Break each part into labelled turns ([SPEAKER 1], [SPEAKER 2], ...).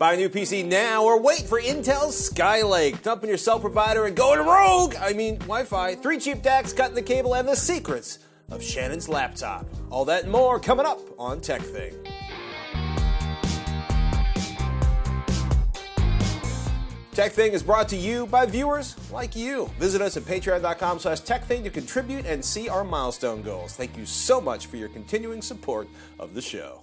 [SPEAKER 1] Buy a new PC now or wait for Intel's Skylake. Dumping your cell provider and going rogue! I mean, Wi-Fi, 3 cheap DACs, cutting the cable, and the secrets of Shannon's laptop. All that and more coming up on TekThing. TekThing is brought to you by viewers like you. Visit us at patreon.com/TekThing to contribute and see our milestone goals. Thank you so much for your continuing support of the show.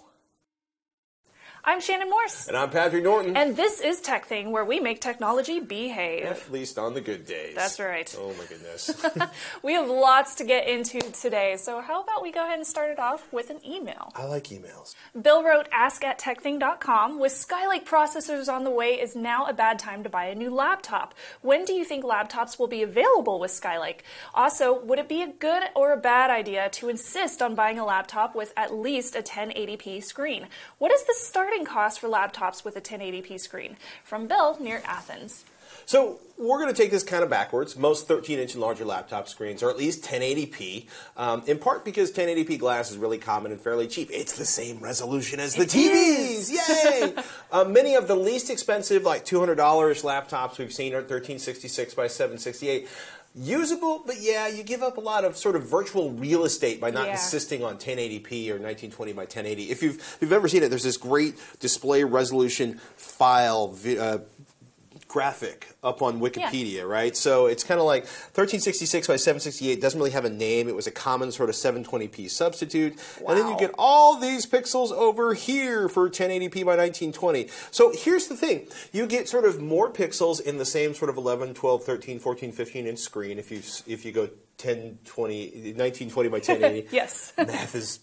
[SPEAKER 2] I'm Shannon Morse.
[SPEAKER 1] And I'm Patrick Norton.
[SPEAKER 2] And this is TekThing, where we make technology behave.
[SPEAKER 1] At least on the good days.
[SPEAKER 2] That's right.
[SPEAKER 1] Oh my goodness.
[SPEAKER 2] We have lots to get into today, so how about we go ahead and start it off with an email?
[SPEAKER 1] I like emails.
[SPEAKER 2] Bill wrote, ask@tekthing.com, with Skylake processors on the way, is now a bad time to buy a new laptop. When do you think laptops will be available with Skylake? Also, would it be a good or a bad idea to insist on buying a laptop with at least a 1080p screen? What is the starting cost for laptops with a 1080p screen? From Bill, near Athens.
[SPEAKER 1] So we're going to take this kind of backwards. Most 13-inch and larger laptop screens are at least 1080p, in part because 1080p glass is really common and fairly cheap. It's the same resolution as the TVs! Yay! Many of the least expensive, like $200 laptops we've seen are 1366 by 768. Usable, but yeah, you give up a lot of sort of virtual real estate by not insisting on 1080p or 1920 by 1080. If you've ever seen it, there's this great display resolution file graphic up on Wikipedia, right? So it's kind of like 1366 by 768 doesn't really have a name. It was a common sort of 720p substitute. Wow. And then you get all these pixels over here for 1080p by 1920. So here's the thing. You get sort of more pixels in the same sort of 11, 12, 13, 14, 15-inch screen if you go 1920 by 1080.
[SPEAKER 2] Yes.
[SPEAKER 1] Math is...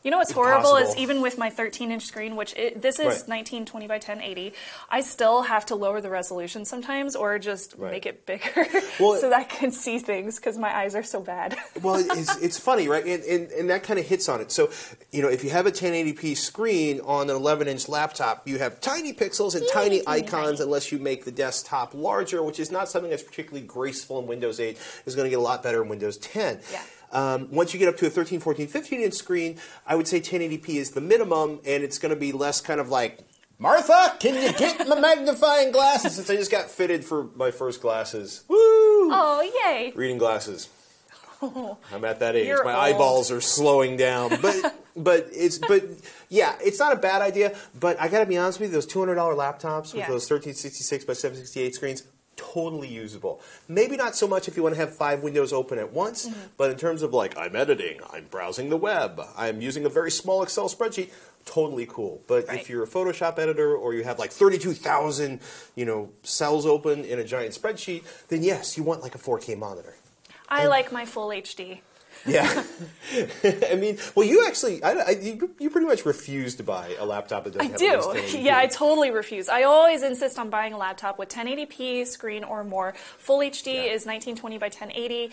[SPEAKER 2] You know what's horrible is even with my 13-inch screen, which this is 1920 by 1080, I still have to lower the resolution sometimes or just make it bigger so that I can see things because my eyes are so bad.
[SPEAKER 1] Well, it's funny, right? And that kind of hits on it. So, you know, if you have a 1080p screen on an 11-inch laptop, you have tiny pixels and tiny icons unless you make the desktop larger, which is not something that's particularly graceful in Windows 8. It's going to get a lot better in Windows 10. Yeah. Once you get up to a 13, 14, 15-inch screen, I would say 1080p is the minimum, and it's going to be less kind of like, Martha, can you get my magnifying glasses? Since I just got fitted for my first glasses. Woo!
[SPEAKER 2] Oh, yay.
[SPEAKER 1] Reading glasses. I'm at that age. My eyeballs are slowing down. But yeah, it's not a bad idea, but I got to be honest with you, those $200 laptops with those 1366 by 768 screens, totally usable. Maybe not so much if you want to have 5 windows open at once, but in terms of like, I'm editing, I'm browsing the web, I'm using a very small Excel spreadsheet, totally cool. But if you're a Photoshop editor or you have like 32,000, cells open in a giant spreadsheet, then yes, you want like a 4K monitor.
[SPEAKER 2] I like my full HD.
[SPEAKER 1] Yeah. I mean, well, you actually, you pretty much refuse to buy a laptop that doesn't have at least 1080p.
[SPEAKER 2] Yeah, I totally refuse. I always insist on buying a laptop with 1080p screen or more. Full HD is 1920 by 1080.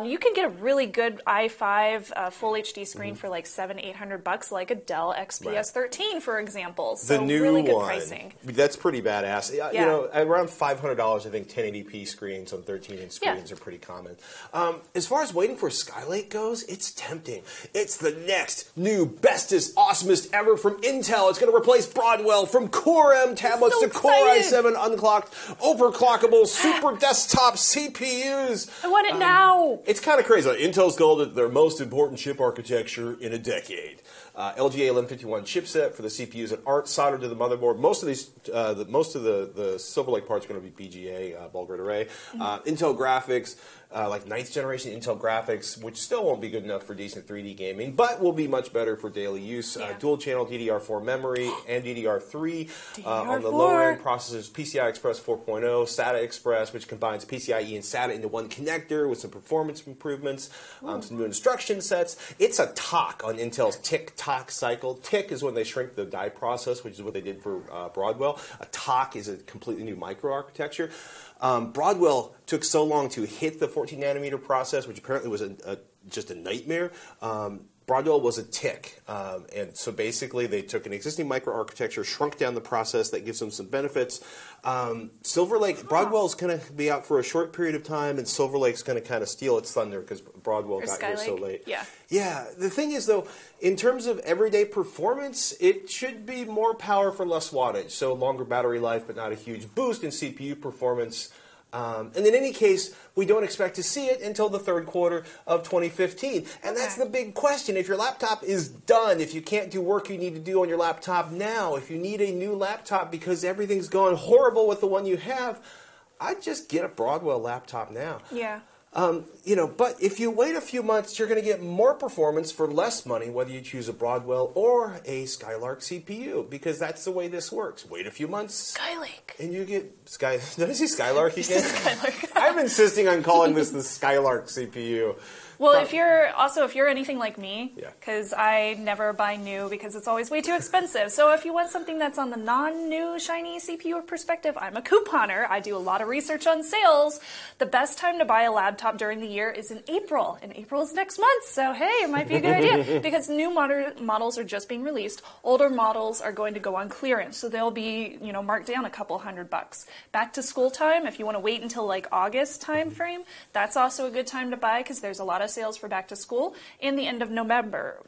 [SPEAKER 2] You can get a really good i5 full HD screen for like $700-800, like a Dell XPS 13, for example. So
[SPEAKER 1] the new
[SPEAKER 2] really good
[SPEAKER 1] one,
[SPEAKER 2] pricing.
[SPEAKER 1] That's pretty badass. You know, around $500, I think 1080p screens on 13-inch screens are pretty common. As far as waiting for Skylake goes, it's tempting. It's the next new bestest, awesomest ever from Intel. It's going to replace Broadwell from Core M tablets to Core i7 unclocked, overclockable, super desktop CPUs.
[SPEAKER 2] I want it now.
[SPEAKER 1] It's kind of crazy. Intel's called it their most important chip architecture in a decade. LGA 1151 chipset for the CPUs that aren't soldered to the motherboard. Most of these, most of the Silver Lake parts are going to be BGA, ball grid array. Intel graphics, like 9th generation Intel graphics, which still won't be good enough for decent 3D gaming, but will be much better for daily use. Dual channel DDR4 memory and DDR3 on the lower end processors. PCI Express 4.0, SATA Express, which combines PCIe and SATA into one connector with some performance improvements, some new instruction sets. It's a TOC on Intel's TikTok cycle. TIC is when they shrink the die process, which is what they did for Broadwell. A TOC is a completely new microarchitecture. Broadwell took so long to hit the 14 nanometer process, which apparently was just a nightmare. Broadwell was a tick, and so basically they took an existing microarchitecture, shrunk down the process. That gives them some benefits. Silver Lake, Broadwell's going to be out for a short period of time, and Silver Lake's going to kind of steal its thunder because Broadwell got here so late.
[SPEAKER 2] Yeah.
[SPEAKER 1] Yeah. The thing is, though, in terms of everyday performance, it should be more power for less wattage, so longer battery life, but not a huge boost in CPU performance. And in any case, we don't expect to see it until the third quarter of 2015. And that's the big question. If your laptop is done, if you can't do work you need to do on your laptop now, if you need a new laptop because everything's gone horrible with the one you have, I'd just get a Broadwell laptop now.
[SPEAKER 2] Yeah.
[SPEAKER 1] But if you wait a few months, you're going to get more performance for less money, whether you choose a Broadwell or a Skylake CPU, because that's the way this works. Wait a few months.
[SPEAKER 2] Skylake.
[SPEAKER 1] And you get Did I say Skylake again?
[SPEAKER 2] Skylake.
[SPEAKER 1] I'm insisting on calling this the Skylake CPU.
[SPEAKER 2] Well, if you're anything like me, because I never buy new because it's always way too expensive. So if you want something that's on the non-new shiny CPU perspective, I'm a couponer. I do a lot of research on sales. The best time to buy a laptop during the year is in April. And April is next month, so hey, it might be a good idea because new models are just being released. Older models are going to go on clearance, so they'll be marked down a couple $100. Back to school time, if you want to wait until like August time frame, that's also a good time to buy because there's a lot of sales for back to school and the end of November,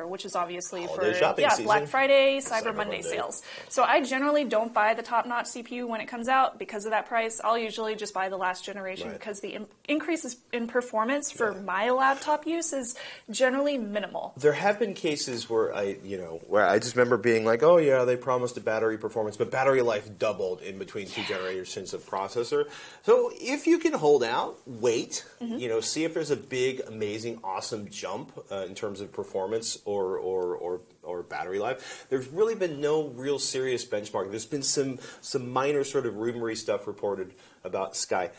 [SPEAKER 2] which is obviously
[SPEAKER 1] holiday
[SPEAKER 2] for
[SPEAKER 1] shopping season.
[SPEAKER 2] Black Friday, Cyber Monday sales. So I generally don't buy the top-notch CPU when it comes out because of that price. I'll usually just buy the last generation because the increases in performance for my laptop use is generally minimal.
[SPEAKER 1] There have been cases where I just remember being like, oh yeah, they promised a battery performance, but battery life doubled in between two generations of processor. So if you can hold out, wait, see if there's a big, amazing, awesome jump in terms of performance or battery life. There's really been no real serious benchmarking. There's been some minor sort of rumory stuff reported about Skylake.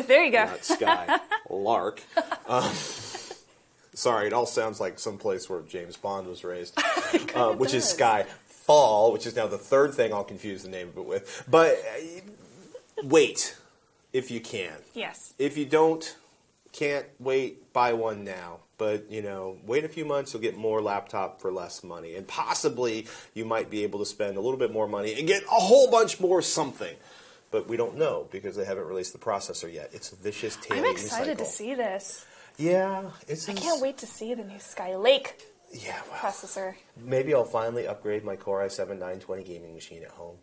[SPEAKER 2] There you go.
[SPEAKER 1] Not Skylark. Sorry, it all sounds like some place where James Bond was raised, which is Skyfall, which is now the third thing I'll confuse the name of it with. But wait, if you can.
[SPEAKER 2] Yes.
[SPEAKER 1] If you can't wait, buy one now. But, wait a few months, you'll get more laptop for less money. And possibly you might be able to spend a little bit more money and get a whole bunch more something. But we don't know because they haven't released the processor yet. It's a vicious tail-eating
[SPEAKER 2] I'm excited to see this.
[SPEAKER 1] Yeah.
[SPEAKER 2] I can't wait to see the new Skylake processor.
[SPEAKER 1] Maybe I'll finally upgrade my Core i7-920 gaming machine at home.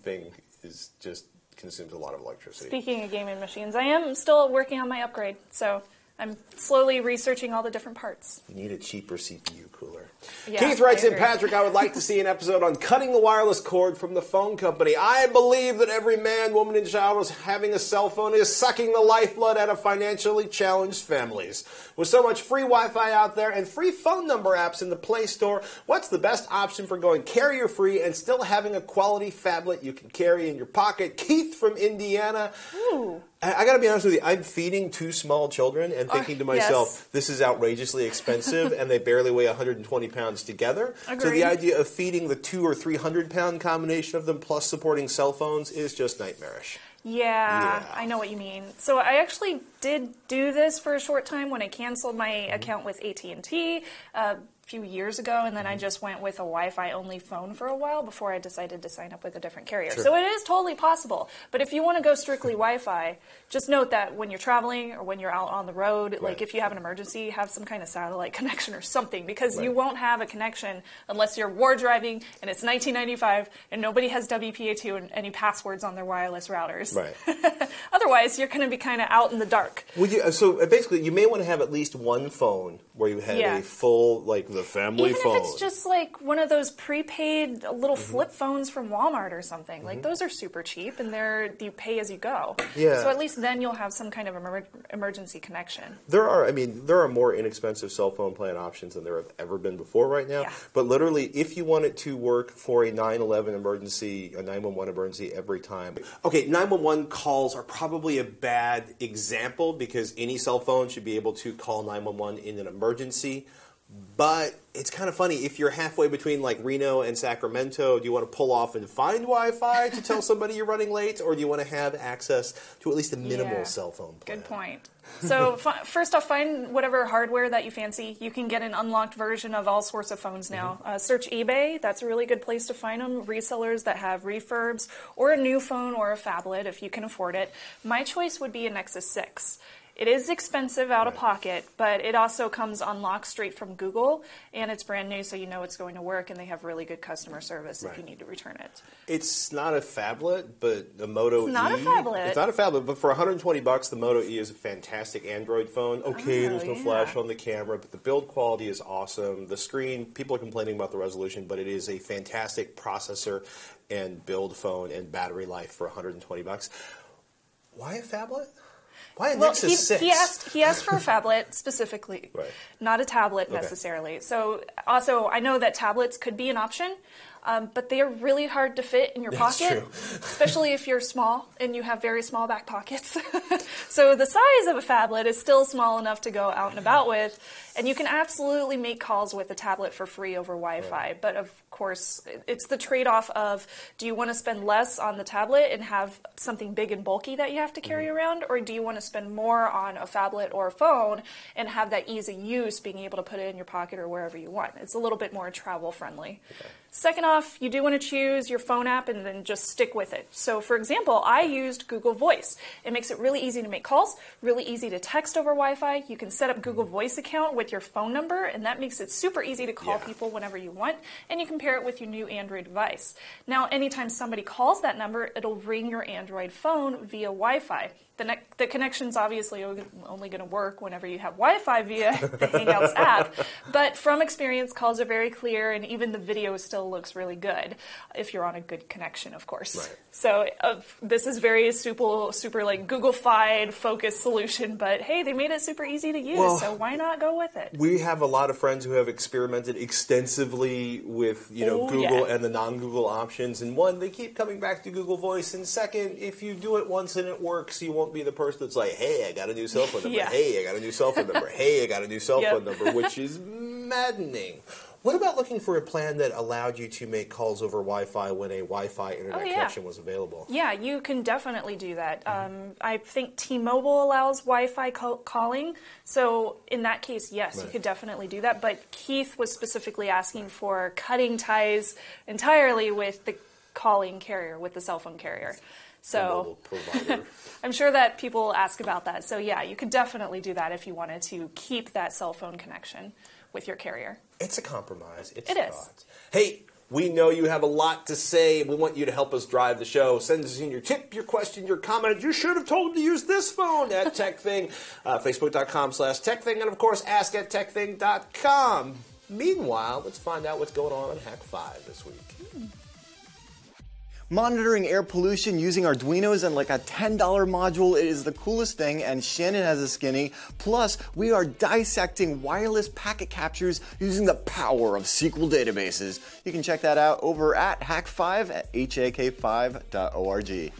[SPEAKER 1] Thing is just consumes a lot of electricity.
[SPEAKER 2] Speaking of gaming machines, I am still working on my upgrade, so I'm slowly researching all the different parts.
[SPEAKER 1] You need a cheaper CPU cooler.
[SPEAKER 2] Yeah,
[SPEAKER 1] Keith writes in, Patrick, I would like to see an episode on cutting the wireless cord from the phone company. I believe that every man, woman, and child having a cell phone is sucking the lifeblood out of financially challenged families. With so much free Wi-Fi out there and free phone number apps in the Play Store, what's the best option for going carrier-free and still having a quality phablet you can carry in your pocket? Keith from Indiana.
[SPEAKER 2] Ooh.
[SPEAKER 1] I got to be honest with you, I'm feeding two small children and thinking to myself, this is outrageously expensive, and they barely weigh 120 pounds together.
[SPEAKER 2] Agreed.
[SPEAKER 1] So the idea of feeding the 200 or 300 pound combination of them plus supporting cell phones is just nightmarish.
[SPEAKER 2] Yeah, I know what you mean. So I actually did do this for a short time when I canceled my account with AT&T a few years ago, and then I just went with a Wi-Fi only phone for a while before I decided to sign up with a different carrier.
[SPEAKER 1] Sure.
[SPEAKER 2] So it is totally possible. But if you want to go strictly Wi-Fi, just note that when you're traveling or when you're out on the road, like if you have an emergency, have some kind of satellite connection or something, because you won't have a connection unless you're war driving and it's 1995 and nobody has WPA2 and any passwords on their wireless routers.
[SPEAKER 1] Right.
[SPEAKER 2] Otherwise, you're going to be kind of out in the dark.
[SPEAKER 1] So basically, you may want to have at least one phone where you have a full, like the family phone.
[SPEAKER 2] Even if it's just like one of those prepaid little flip phones from Walmart or something. Like those are super cheap and you pay as you go.
[SPEAKER 1] Yeah.
[SPEAKER 2] So at least then you'll have some kind of emergency connection.
[SPEAKER 1] There are more inexpensive cell phone plan options than there have ever been before right now.
[SPEAKER 2] Yeah.
[SPEAKER 1] But literally, if you want it to work for a 911 emergency, a 911 emergency every time. Okay, 911 calls are probably a bad example because any cell phone should be able to call 911 in an emergency. But it's kind of funny, if you're halfway between like Reno and Sacramento, do you want to pull off and find Wi-Fi to tell somebody you're running late, or do you want to have access to at least a minimal cell phone plan?
[SPEAKER 2] Good point. So first off, find whatever hardware that you fancy. You can get an unlocked version of all sorts of phones now. Search eBay. That's a really good place to find them. Resellers that have refurbs, or a new phone or a phablet if you can afford it. My choice would be a Nexus 6. It is expensive out of pocket, but it also comes unlocked straight from Google, and it's brand new, so you know it's going to work, and they have really good customer service if you need to return it.
[SPEAKER 1] It's not a phablet, but the Moto E.
[SPEAKER 2] It's not a phablet.
[SPEAKER 1] It's not a phablet, but for $120, the Moto E is a fantastic Android phone. Okay, there's no flash on the camera, but the build quality is awesome. The screen, people are complaining about the resolution, but it is a fantastic processor and build phone and battery life for $120. Why a phablet? Why a Nexus 6?
[SPEAKER 2] He asked for a phablet specifically, not a tablet necessarily. So also, I know that tablets could be an option, but they are really hard to fit in your pocket, especially if you're small and you have very small back pockets. So the size of a phablet is still small enough to go out and about with, and you can absolutely make calls with a tablet for free over Wi-Fi. But of course, it's the trade-off of, do you want to spend less on the tablet and have something big and bulky that you have to carry around, or do you want to spend more on a phablet or a phone and have that ease of use, being able to put it in your pocket or wherever you want? It's a little bit more travel-friendly. Second off, you do want to choose your phone app and then just stick with it. So for example, I used Google Voice. It makes it really easy to make calls, really easy to text over Wi-Fi. You can set up Google Voice account with your phone number, and that makes it super easy to call people whenever you want, and you can pair it with your new Android device. Now, anytime somebody calls that number, it'll ring your Android phone via Wi-Fi. The connection's obviously only going to work whenever you have Wi-Fi via the Hangouts app, but from experience, calls are very clear, and even the video still looks really good if you're on a good connection, of course. So this is very super like Google-fied focused solution, but hey, they made it super easy to use, so why not go with it?
[SPEAKER 1] We have a lot of friends who have experimented extensively with Google and the non-Google options, and one, they keep coming back to Google Voice, and second, if you do it once and it works, you won't be the person that's like, hey, I got a new cell phone number, hey, I got a new cell phone number, hey, I got a new cell phone number, which is maddening. What about looking for a plan that allowed you to make calls over Wi-Fi when a Wi-Fi internet connection was available? Yeah,
[SPEAKER 2] you can definitely do that. I think T-Mobile allows Wi-Fi calling, so in that case, yes, you could definitely do that. But Keith was specifically asking for cutting ties entirely with the calling carrier, with the cell phone carrier. So I'm sure that people ask about that. So yeah, you could definitely do that if you wanted to keep that cell phone connection with your carrier.
[SPEAKER 1] It's a compromise. It
[SPEAKER 2] is.
[SPEAKER 1] Hey, we know you have a lot to say. We want you to help us drive the show. Send us in your tip, your question, your comment. You should have told them to use this phone at TekThing, Facebook.com/TekThing, and of course, ask at TekThing.com. Meanwhile, let's find out what's going on Hack 5 this week.
[SPEAKER 3] Monitoring air pollution using Arduinos and like a $10 module is the coolest thing, and Shannon has a skinny. Plus, we are dissecting wireless packet captures using the power of SQL databases. You can check that out over at Hack5 at hak5.org.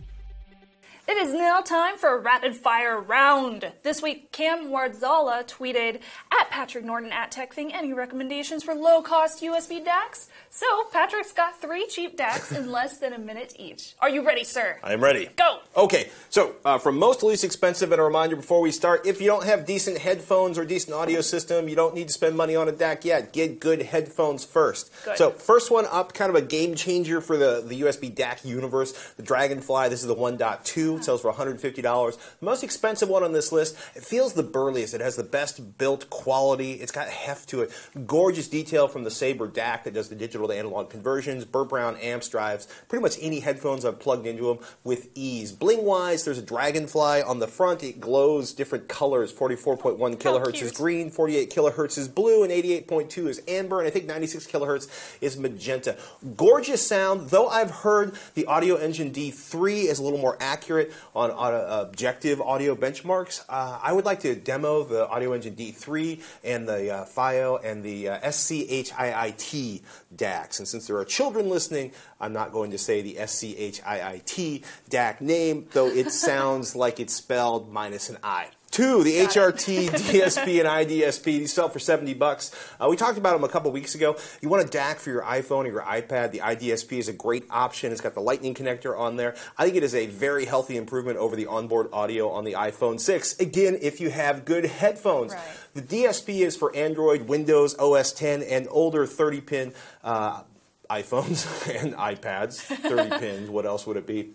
[SPEAKER 2] It is now time for a rapid fire round. This week, Cam Wardzala tweeted at Patrick Norton at TekThing, any recommendations for low-cost USB DACs? So Patrick's got 3 cheap DACs in less than a minute each. Are you ready, sir?
[SPEAKER 1] I am ready.
[SPEAKER 2] Go!
[SPEAKER 1] Okay, so from most to least expensive, and a reminder before we start, if you don't have decent headphones or decent audio system, you don't need to spend money on a DAC yet. Get good headphones first.
[SPEAKER 2] Good.
[SPEAKER 1] So first one up, kind of a game changer for the USB DAC universe, the Dragonfly. This is the 1.2. It sells for $150. The most expensive one on this list. It feels the burliest. It has the best built quality. It's got heft to it. Gorgeous detail from the Sabre DAC that does the digital to analog conversions. Burr Brown amps drives pretty much any headphones I've plugged into them with ease. Bling-wise, there's a Dragonfly on the front. It glows different colors. 44.1 kilohertz is green, 48 kilohertz is blue, and 88.2 is amber, and I think 96 kilohertz is magenta. Gorgeous sound, though I've heard the Audio Engine D3 is a little more accurate on objective audio benchmarks. I would like to demo the Audio Engine D3 and the FIO and the SCHIIT DACs. And since there are children listening, I'm not going to say the SCHIIT DAC name, though it sounds like it's spelled minus an I. Two, the HRT DSP and IDSP. These sell for $70. We talked about them a couple weeks ago. You want a DAC for your iPhone or your iPad, the IDSP is a great option. It's got the lightning connector on there. I think it is a very healthy improvement over the onboard audio on the iPhone 6. Again, if you have good headphones.
[SPEAKER 2] Right.
[SPEAKER 1] The DSP is for Android, Windows, OS 10, and older 30-pin iPhones and iPads. 30 pins, what else would it be?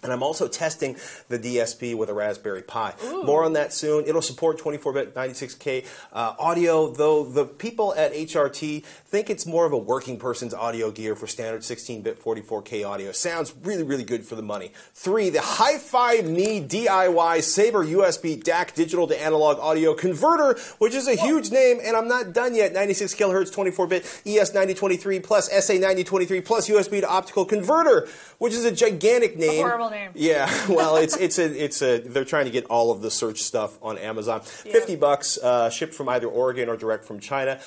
[SPEAKER 1] And I'm also testing the DSP with a Raspberry Pi.
[SPEAKER 2] Ooh.
[SPEAKER 1] More on that soon. It'll support 24-bit 96K audio, though the people at HRT think it's more of a working person's audio gear for standard 16-bit 44K audio. Sounds really, really good for the money. 3, the Hi-Fi Me DIY Saber USB DAC digital to analog audio converter, which is a huge name, and I'm not done yet. 96 kilohertz 24-bit ES9023 plus SA9023 plus USB to optical converter, which is a gigantic name.
[SPEAKER 2] It's a horrible name.
[SPEAKER 1] Yeah, well, it's a. They're trying to get all of the search stuff on Amazon.
[SPEAKER 2] Yeah.
[SPEAKER 1] $50, shipped from either Oregon or direct from China.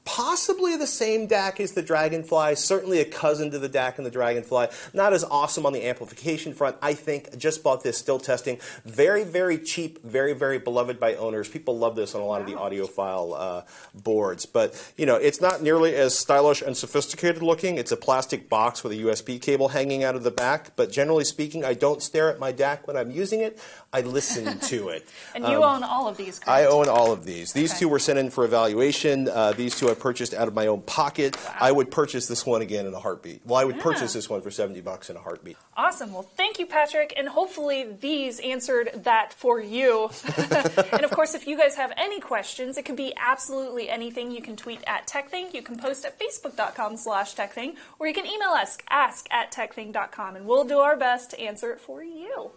[SPEAKER 1] Possibly the same DAC as the Dragonfly, certainly a cousin to the DAC and the Dragonfly. Not as awesome on the amplification front, I think. Just bought this, still testing. Very, very cheap, very, very beloved by owners. People love this on a lot of the audiophile boards. But, you know, it's not nearly as stylish and sophisticated looking. It's a plastic box with a USB cable hanging out of the back. But generally speaking, I don't stare at my DAC when I'm using it. I listen to it.
[SPEAKER 2] And you own all of these, correct?
[SPEAKER 1] I own all of these. These two were sent in for evaluation. These two I purchased out of my own pocket.
[SPEAKER 2] Wow.
[SPEAKER 1] I would purchase this one again in a heartbeat. Well, I would purchase this one for $70 in a heartbeat.
[SPEAKER 2] Awesome. Well, thank you, Patrick. And hopefully these answered that for you. And of course, if you guys have any questions, it could be absolutely anything. You can tweet at TekThing. You can post at facebook.com/TekThing. Or you can email us, ask@TekThing.com. And we'll do our best to answer it for you.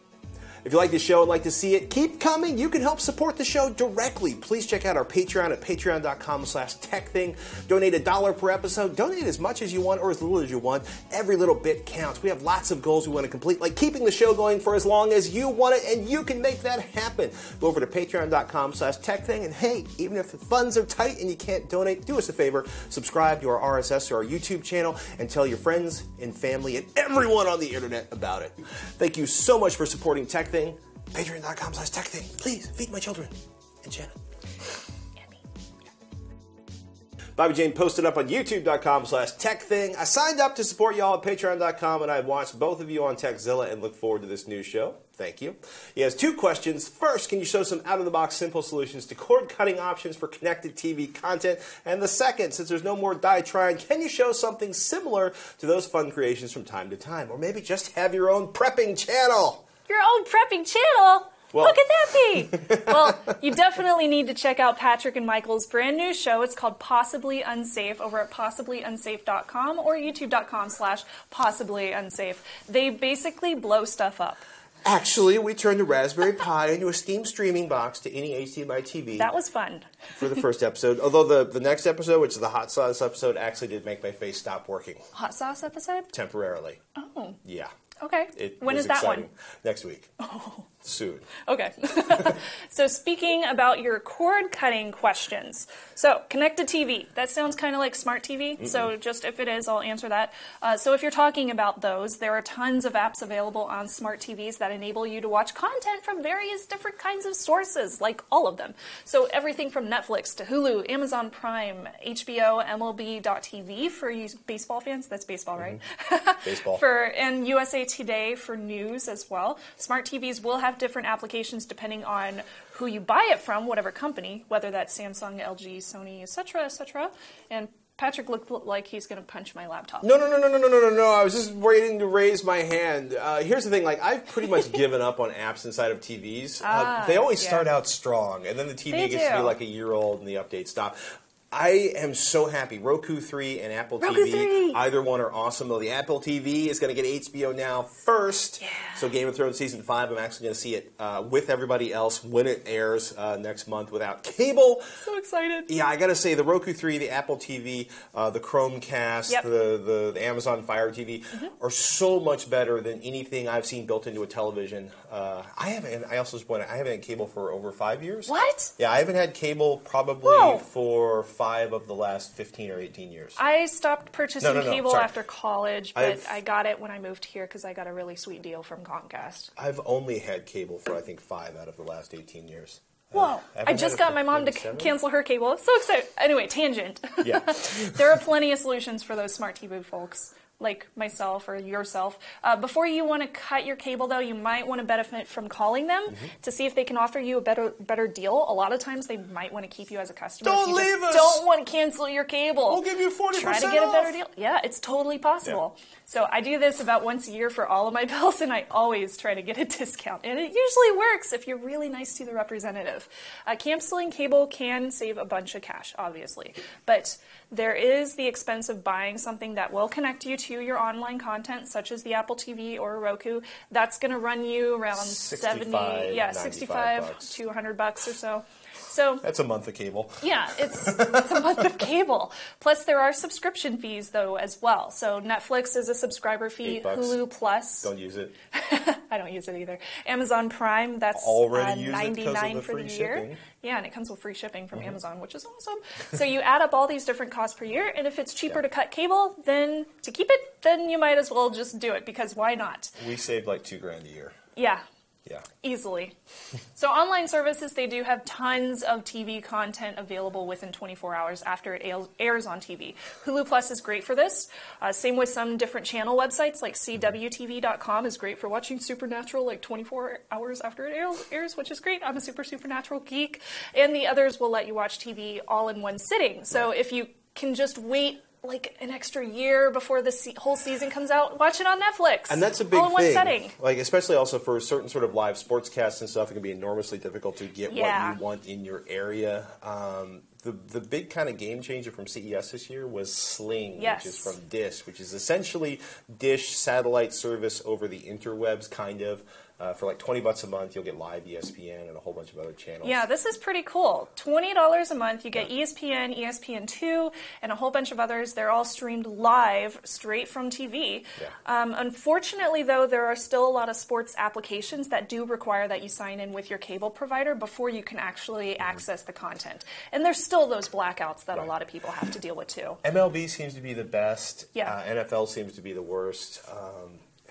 [SPEAKER 1] If you like the show and like to see it, keep coming. You can help support the show directly. Please check out our Patreon at patreon.com/TekThing. Donate $1 per episode. Donate as much as you want or as little as you want. Every little bit counts. We have lots of goals we want to complete, like keeping the show going for as long as you want it, and you can make that happen. Go over to patreon.com/TekThing, and hey, even if the funds are tight and you can't donate, do us a favor. Subscribe to our RSS or our YouTube channel and tell your friends and family and everyone on the internet about it. Thank you so much for supporting TekThing. Patreon.com/TekThing. Please feed my children and Shannon. Bobby Jane posted up on YouTube.com/TekThing. I signed up to support y'all at Patreon.com, and I've watched both of you on TechZilla and look forward to this new show. Thank you. He has 2 questions. First, can you show some out-of-the-box simple solutions to cord-cutting options for connected TV content? And the second, since there's no more DIYtryin, can you show something similar to those fun creations from time to time? Or maybe just have your own prepping channel?
[SPEAKER 2] Your own prepping channel?
[SPEAKER 1] Well,
[SPEAKER 2] Who could that be? Well, you definitely need to check out Patrick and Michael's brand new show. It's called Possibly Unsafe over at possiblyunsafe.com or youtube.com/possiblyunsafe. They basically blow stuff up.
[SPEAKER 1] Actually, we turned a Raspberry Pi into a Steam streaming box to any HDMI TV.
[SPEAKER 2] That was fun.
[SPEAKER 1] For the first episode. Although the next episode, which is the hot sauce episode, actually did make my face stop working.
[SPEAKER 2] Hot sauce episode?
[SPEAKER 1] Temporarily.
[SPEAKER 2] Oh.
[SPEAKER 1] Yeah.
[SPEAKER 2] Okay. When is that one?
[SPEAKER 1] Next week.
[SPEAKER 2] Oh.
[SPEAKER 1] Soon.
[SPEAKER 2] Okay. So speaking about your cord cutting questions. So connected TV. That sounds kind of like smart TV. So just if it is, I'll answer that. So if you're talking about those, there are tons of apps available on smart TVs that enable you to watch content from various different kinds of sources, like all of them. So everything from Netflix to Hulu, Amazon Prime, HBO, MLB.TV for you baseball fans. That's baseball, right?
[SPEAKER 1] Baseball.
[SPEAKER 2] And USA Today for news as well. Smart TVs will have different applications depending on who you buy it from, whatever company, whether that's Samsung, LG, Sony, etc., etc. And Patrick looked like he's going to punch my laptop.
[SPEAKER 1] No. I was just waiting to raise my hand. Here's the thing. Like, I've pretty much given up on apps inside of TVs. They always start out strong, and then the TV gets to be like a year old and the updates stop. I am so happy. Roku 3 and Apple TV, either one are awesome, though the Apple TV is going to get HBO Now first. Yeah. So Game of Thrones Season 5, I'm actually going to see it with everybody else when it airs next month without cable.
[SPEAKER 2] So excited.
[SPEAKER 1] Yeah, I got to say, the Roku 3, the Apple TV, the Chromecast, the Amazon Fire TV are so much better than anything I've seen built into a television. I haven't had cable for over 5 years.
[SPEAKER 2] What?
[SPEAKER 1] Yeah, I haven't had cable probably for 5 of the last 15 or 18 years.
[SPEAKER 2] I stopped purchasing cable
[SPEAKER 1] sorry.
[SPEAKER 2] after college, but I got it when I moved here because I got a really sweet deal from Comcast.
[SPEAKER 1] I've only had cable for, I think, 5 out of the last 18 years.
[SPEAKER 2] Whoa, I just got my mom to cancel her cable. I'm so excited. Anyway, tangent.
[SPEAKER 1] Yeah.
[SPEAKER 2] There are plenty of solutions for those smart TV folks, like myself or yourself. Before you want to cut your cable, though, you might want to benefit from calling them to see if they can offer you a better deal. A lot of times, they might want to keep you as a customer.
[SPEAKER 1] Don't
[SPEAKER 2] if you
[SPEAKER 1] leave us!
[SPEAKER 2] Don't want to cancel your cable.
[SPEAKER 1] We'll give you 40%
[SPEAKER 2] Try to get a
[SPEAKER 1] off.
[SPEAKER 2] better deal. Yeah, it's totally possible. Yeah. So I do this about once a year for all of my bills, and I always try to get a discount. And it usually works if you're really nice to the representative. Canceling cable can save a bunch of cash, obviously. But there is the expense of buying something that will connect you to your online content, such as the Apple TV or Roku. That's going to run you around 65 to $100 or so. So
[SPEAKER 1] that's a month of cable.
[SPEAKER 2] Yeah, it's a month of cable. Plus, there are subscription fees, though, as well. So Netflix is a subscriber fee. Hulu Plus.
[SPEAKER 1] Don't use it.
[SPEAKER 2] I don't use it either. Amazon Prime, that's $99 for the year. Yeah, and it comes with free shipping from Amazon, which is awesome. So you add up all these different costs per year, and if it's cheaper to cut cable than to keep it, then you might as well just do it, because why not?
[SPEAKER 1] We saved like $2,000 a year.
[SPEAKER 2] Yeah.
[SPEAKER 1] Yeah.
[SPEAKER 2] Easily. So online services, they do have tons of TV content available within 24 hours after it airs on TV. Hulu Plus is great for this. Same with some different channel websites, like CWTV.com is great for watching Supernatural like 24 hours after it airs, which is great. I'm a Supernatural geek. And the others will let you watch TV all in one sitting. So if you can just wait like an extra year before the whole season comes out, watch it on Netflix.
[SPEAKER 1] And that's a big
[SPEAKER 2] all in one setting.
[SPEAKER 1] Like, especially also for certain sort of live sportscasts and stuff, it can be enormously difficult to get what you want in your area. The big kind of game changer from CES this year was Sling, which is from Dish, which is essentially Dish satellite service over the interwebs, kind of. For like $20 a month, you'll get live ESPN and a whole bunch of other channels. Yeah,
[SPEAKER 2] this is pretty cool. $20 a month, you get ESPN, ESPN2, and a whole bunch of others. They're all streamed live, straight from TV. Yeah. Unfortunately, though, there are still a lot of sports applications that do require that you sign in with your cable provider before you can actually access the content. And there's still those blackouts that a lot of people have to deal with, too.
[SPEAKER 1] MLB seems to be the best.
[SPEAKER 2] Yeah.
[SPEAKER 1] NFL seems to be the worst.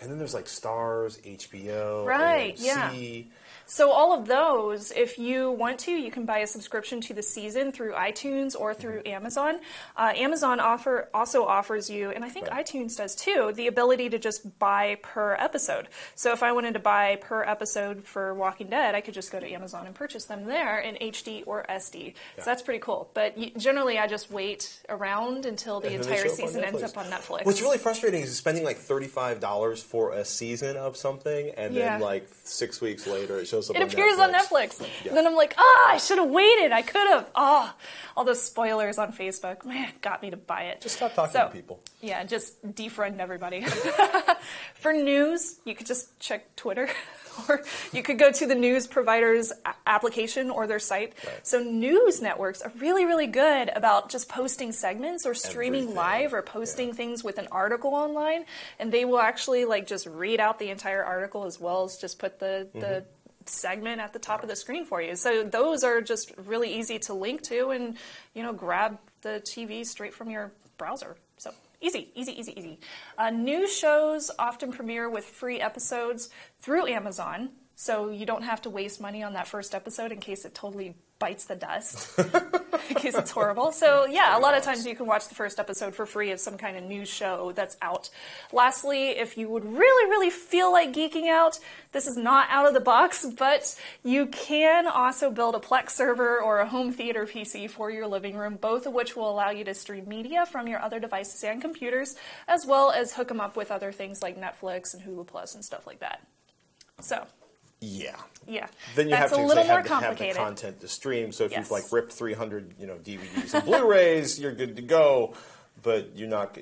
[SPEAKER 1] And then there's like Stars, HBO,
[SPEAKER 2] right,
[SPEAKER 1] AMC.
[SPEAKER 2] So all of those, if you want to, you can buy a subscription to the season through iTunes or through Amazon. Amazon also offers you, and I think iTunes does too, the ability to just buy per episode. So if I wanted to buy per episode for Walking Dead, I could just go to Amazon and purchase them there in HD or SD. So that's pretty cool. But generally, I just wait around until the entire season ends up on Netflix.
[SPEAKER 1] What's really frustrating is spending like $35 for a season of something, and then like 6 weeks later it shows up.
[SPEAKER 2] It appears on Netflix. Yeah. And then I'm like, I should have waited. I could have. All those spoilers on Facebook, man, got me to buy it.
[SPEAKER 1] Just stop talking to people.
[SPEAKER 2] Yeah, just defriend everybody. For news, you could just check Twitter. Or you could go to the news provider's application or their site. Right. So news networks are really, really good about just posting segments or streaming live or posting things with an article online. And they will actually like just read out the entire article as well as just put the segment at the top of the screen for you. So those are just really easy to link to and, grab the TV straight from your browser. So easy, easy, easy, easy. News shows often premiere with free episodes through Amazon, so you don't have to waste money on that first episode in case it totally bites the dust, in case it's horrible. So yeah, a lot of times you can watch the first episode for free of some kind of news show that's out. Lastly, if you would really, really feel like geeking out, this is not out of the box, but you can also build a Plex server or a home theater PC for your living room, both of which will allow you to stream media from your other devices and computers, as well as hook them up with other things like Netflix and Hulu Plus and stuff like that. So.
[SPEAKER 1] Yeah.
[SPEAKER 2] Then
[SPEAKER 1] you
[SPEAKER 2] have to
[SPEAKER 1] have the content to stream. So if you've like ripped 300, DVDs and Blu-rays, you're good to go. But you're not.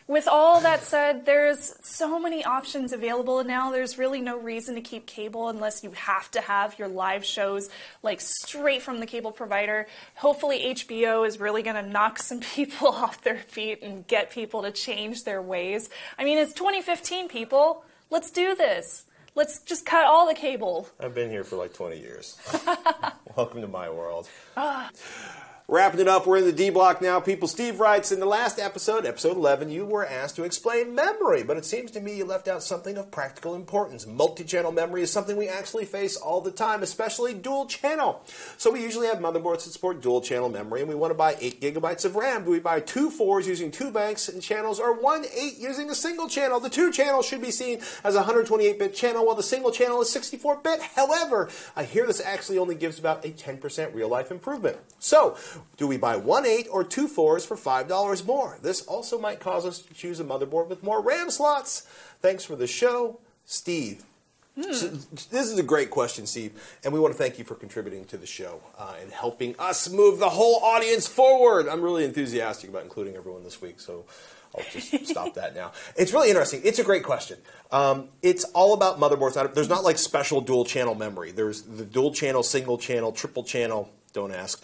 [SPEAKER 1] With
[SPEAKER 2] all that said, there's so many options available now. There's really no reason to keep cable unless you have to have your live shows like straight from the cable provider. Hopefully HBO is really going to knock some people off their feet and get people to change their ways. I mean, it's 2015, people. Let's do this. Let's just cut all the cable.
[SPEAKER 1] I've been here for like 20 years. Welcome to my world. Wrapping it up, we're in the D block now. People, Steve writes, in the last episode, episode 11, you were asked to explain memory, but it seems to me you left out something of practical importance. Multi-channel memory is something we actually face all the time, especially dual channel. So we usually have motherboards that support dual channel memory, and we want to buy 8 gigabytes of RAM. Do we buy 2 4s using 2 banks and channels, or 1 8 using a single channel? The 2 channel should be seen as a 128-bit channel, while the single channel is 64-bit. However, I hear this actually only gives about a 10% real-life improvement. So, do we buy 1 8 or 2 4s for $5 more? This also might cause us to choose a motherboard with more RAM slots. Thanks for the show, Steve. So, this is a great question, Steve, and we want to thank you for contributing to the show and helping us move the whole audience forward. I'm really enthusiastic about including everyone this week, so I'll just stop that now. It's really interesting. It's a great question. It's all about motherboards. There's not like special dual channel memory. There's the dual channel, single channel, triple channel. Don't ask,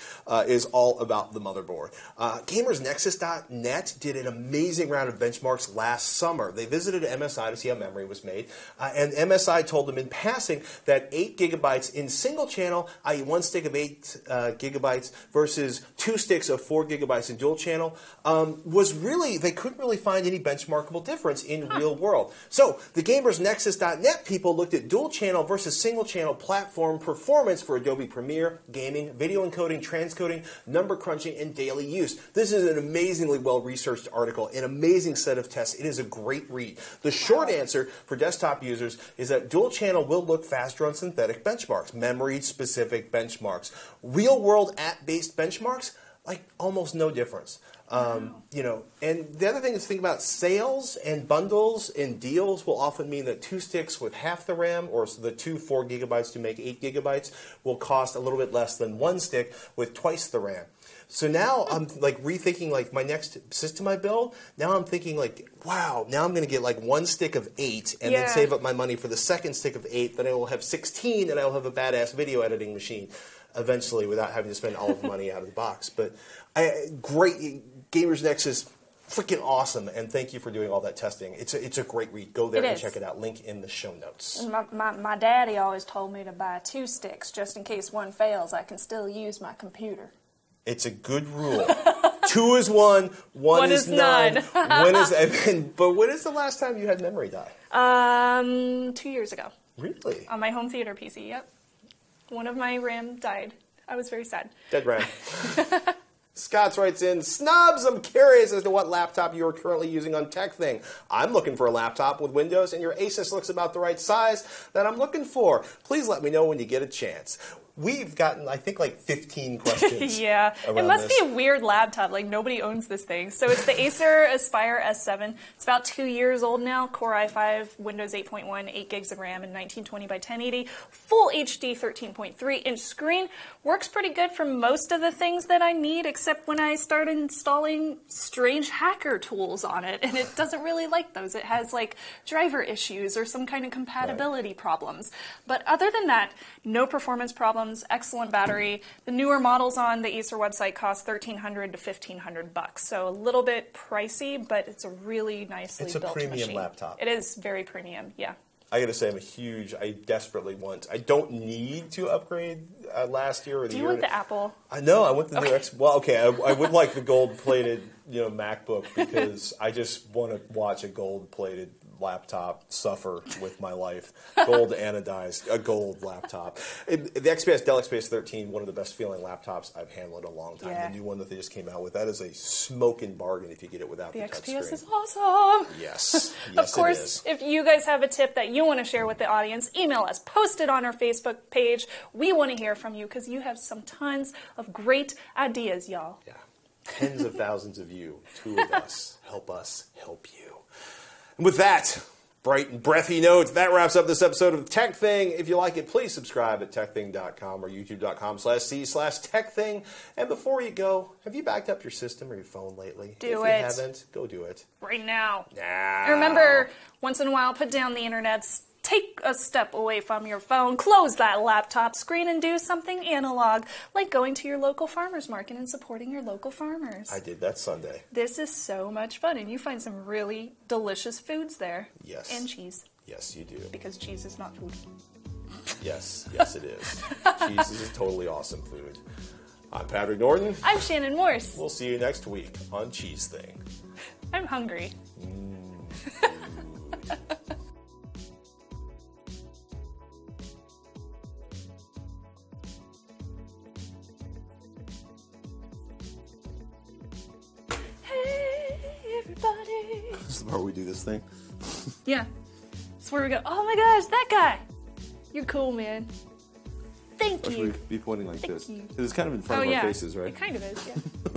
[SPEAKER 1] is all about the motherboard. GamersNexus.net did an amazing round of benchmarks last summer. They visited MSI to see how memory was made, and MSI told them in passing that 8 gigabytes in single channel, i.e. 1 stick of 8 gigabytes versus 2 sticks of 4 gigabytes in dual channel, was really, they couldn't really find any benchmarkable difference in real world. So the GamersNexus.net people looked at dual channel versus single channel platform performance for Adobe Premiere, gaming, video encoding, transcoding, number crunching, and daily use. This is an amazingly well-researched article, an amazing set of tests. It is a great read. The short answer for desktop users is that dual channel will look faster on synthetic benchmarks, memory-specific benchmarks. Real-world app-based benchmarks, like almost no difference. You know, and the other thing is think about sales and bundles and deals will often mean that 2 sticks with half the RAM or the 2 4 gigabytes to make 8 gigabytes will cost a little bit less than 1 stick with twice the RAM. So now I'm like rethinking like my next system I build. Now I'm thinking like, wow, now I'm going to get like 1 stick of 8 and then save up my money for the second stick of 8. Then I will have 16 and I will have a badass video editing machine eventually without having to spend all of the money out of the box. But great. Gamers Nexus, freaking awesome, and thank you for doing all that testing. It's a great read. Go there and check it out. Link in the show notes.
[SPEAKER 2] My daddy always told me to buy 2 sticks just in case one fails. I can still use my computer.
[SPEAKER 1] It's a good rule. 2 is 1, 1 is none. But when is the last time you had memory die?
[SPEAKER 2] 2 years ago.
[SPEAKER 1] Really?
[SPEAKER 2] On my home theater PC. Yep. One of my RAM died. I was very sad.
[SPEAKER 1] Dead RAM. Scott writes in, Snubs, I'm curious as to what laptop you are currently using on TekThing. I'm looking for a laptop with Windows, and your Asus looks about the right size that I'm looking for. Please let me know when you get a chance. We've gotten, I think, like 15 questions.
[SPEAKER 2] Yeah, it must be a weird laptop. Like, nobody owns this thing. So it's the Acer Aspire S7. It's about 2 years old now. Core i5, Windows 8.1, 8 gigs of RAM, and 1920 by 1080. Full HD 13.3-inch screen. Works pretty good for most of the things that I need, except when I start installing strange hacker tools on it. And it doesn't really like those. It has, like, driver issues or some kind of compatibility problems. But other than that, no performance problems. Excellent battery. The newer models on the Acer website cost $1,300 to $1,500, so a little bit pricey, but it's a really nicely built machine. It's a premium laptop. It is very premium, yeah.
[SPEAKER 1] I got to say, I desperately want. I don't need to upgrade last year or the year.
[SPEAKER 2] Do you want the Apple?
[SPEAKER 1] No, I want the new X. Well, okay, I would like the gold-plated, MacBook because I just want to watch a gold-plated laptop suffer with my life. Gold anodized, a gold laptop. The Dell XPS 13, one of the best feeling laptops I've handled in a long time. Yeah. The new one that they just came out with, that is a smoking bargain if you get it without the touchscreen.
[SPEAKER 2] The XPS is awesome.
[SPEAKER 1] Yes.
[SPEAKER 2] Of course, if you guys have a tip that you want to share with the audience, email us, post it on our Facebook page. We want to hear from you because you have some tons of great ideas, y'all.
[SPEAKER 1] Yeah. Tens of thousands of you, 2 of us, help you. And with that bright and breathy note, that wraps up this episode of TekThing. If you like it, please subscribe at TekThing.com or YouTube.com/C/TekThing. And before you go, have you backed up your system or your phone lately? If you haven't, go do it.
[SPEAKER 2] Right now.
[SPEAKER 1] Now.
[SPEAKER 2] Remember, once in a while, put down the internet. Take a step away from your phone, close that laptop screen, and do something analog, like going to your local farmer's market and supporting your local farmers.
[SPEAKER 1] I did that Sunday.
[SPEAKER 2] This is so much fun, and you find some really delicious foods there.
[SPEAKER 1] Yes.
[SPEAKER 2] And cheese.
[SPEAKER 1] Yes, you do.
[SPEAKER 2] Because cheese is not food.
[SPEAKER 1] Yes, it is. Cheese is totally awesome food. I'm Patrick Norton.
[SPEAKER 2] I'm Shannon Morse.
[SPEAKER 1] We'll see you next week on TekThing.
[SPEAKER 2] I'm hungry. Hey, everybody.
[SPEAKER 1] This is the part where we do this thing.
[SPEAKER 2] Yeah. It's where we go, oh my gosh, that guy. You're cool, man. Thank
[SPEAKER 1] Or should
[SPEAKER 2] you.
[SPEAKER 1] we be pointing like this?
[SPEAKER 2] you.
[SPEAKER 1] Because it's kind of in front of our faces, right?
[SPEAKER 2] It kind of is, yeah.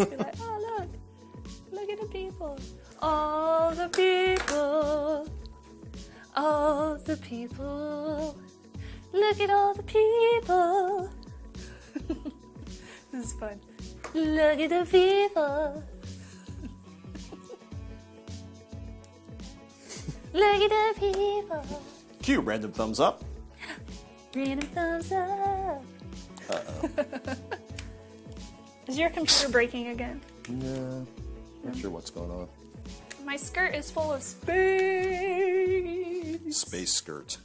[SPEAKER 2] You're like, oh, look. Look at the people. All the people. All the people. Look at all the people. This is fun. Look at the people. Look at the people.
[SPEAKER 1] Cue random thumbs up.
[SPEAKER 2] Random thumbs up.
[SPEAKER 1] Uh-oh.
[SPEAKER 2] Is your computer breaking again?
[SPEAKER 1] No. Not sure what's going on.
[SPEAKER 2] My skirt is full of space.
[SPEAKER 1] Space skirt.